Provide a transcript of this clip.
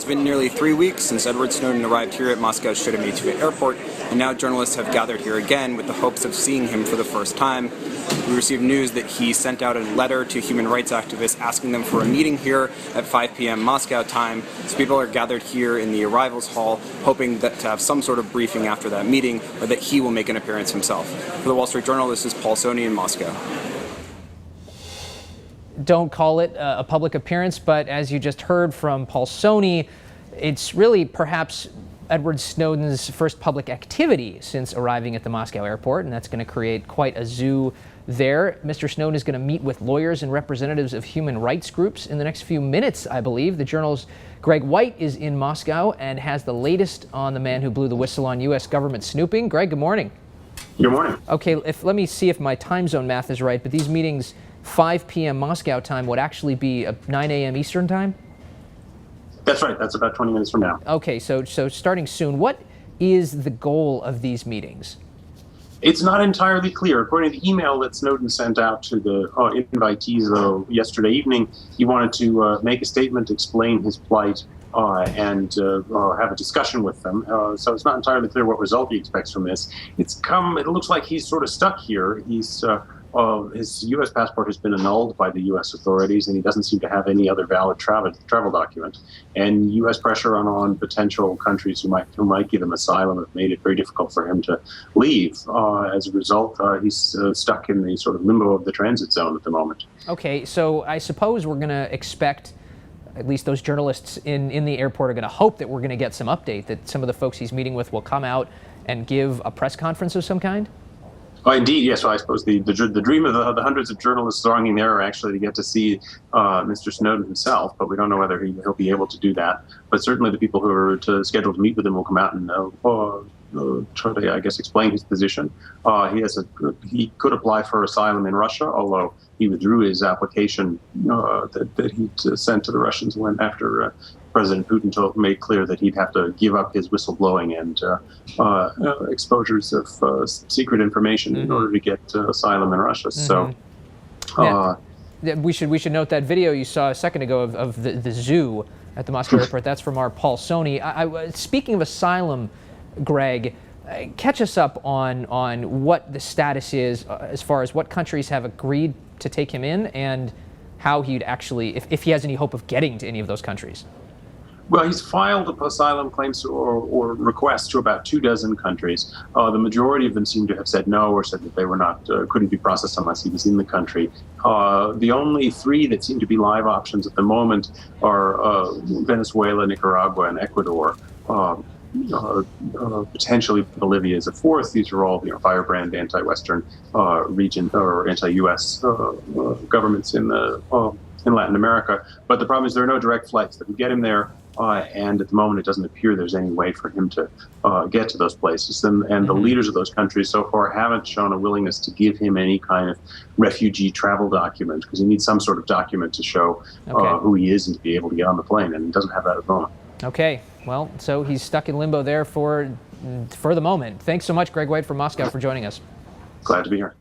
It's been nearly 3 weeks since Edward Snowden arrived here at Moscow's Sheremetyevo airport, and now journalists have gathered here again with the hopes of seeing him for the first time. We received news that he sent out a letter to human rights activists asking them for a meeting here at 5 p.m. Moscow time. So people are gathered here in the arrivals hall, hoping to have some sort of briefing after that meeting, or that he will make an appearance himself. For the Wall Street Journal, this is Paul Sony in Moscow. Don't call it a public appearance, but as you just heard from Paul Sony, it's really perhaps Edward Snowden's first public activity since arriving at the Moscow airport, and that's going to create quite a zoo there. Mr. Snowden is going to meet with lawyers and representatives of human rights groups in the next few minutes, I believe. The Journal's Greg White is in Moscow and has the latest on the man who blew the whistle on U.S. government snooping. Greg, good morning. Good morning. Okay, let me see if my time zone math is right, but these meetings, 5 p.m. Moscow time, would actually be 9 a.m. Eastern time? That's right. That's about 20 minutes from now. Okay, so starting soon. What is the goal of these meetings? It's not entirely clear. According to the email that Snowden sent out to the invitees yesterday evening, he wanted to make a statement, explain his plight, and have a discussion with them. So it's not entirely clear what result he expects from this. It looks like he's sort of stuck here. His U.S. passport has been annulled by the U.S. authorities, and he doesn't seem to have any other valid travel document. And U.S. pressure on potential countries who might give him asylum have made it very difficult for him to leave. As a result, he's stuck in the sort of limbo of the transit zone at the moment. Okay, so I suppose we're going to expect, at least those journalists in the airport are going to hope that we're going to get some update, that some of the folks he's meeting with will come out and give a press conference of some kind? Oh, indeed, yes. Well, I suppose the dream of the hundreds of journalists thronging there are actually to get to see Mr. Snowden himself, but we don't know whether he'll be able to do that. But certainly the people who are scheduled to meet with him will come out and try to, I guess, explain his position. He could apply for asylum in Russia, although he withdrew his application that he'd sent to the Russians after President Putin made clear that he'd have to give up his whistleblowing and exposures of secret information in order to get asylum in Russia. So, we should note that video you saw a second ago of the zoo at the Moscow airport. That's from our Paul Sony. Speaking of asylum, Greg, catch us up on what the status is as far as what countries have agreed to take him in and how he'd actually, if he has any hope of getting to any of those countries. Well, he's filed asylum claims or requests to about 24 countries. The majority of them seem to have said no, or said that they were not, couldn't be processed unless he was in the country. The only 3 that seem to be live options at the moment are Venezuela, Nicaragua, and Ecuador. Potentially Bolivia is a 4th. These are all firebrand anti-Western region or anti-U.S. Governments in Latin America. But the problem is there are no direct flights that would get him there. And at the moment, it doesn't appear there's any way for him to get to those places. And the leaders of those countries so far haven't shown a willingness to give him any kind of refugee travel document, because he needs some sort of document to show who he is and to be able to get on the plane. And he doesn't have that at the moment. Okay. Well, so he's stuck in limbo there for the moment. Thanks so much, Greg White from Moscow, for joining us. Glad to be here.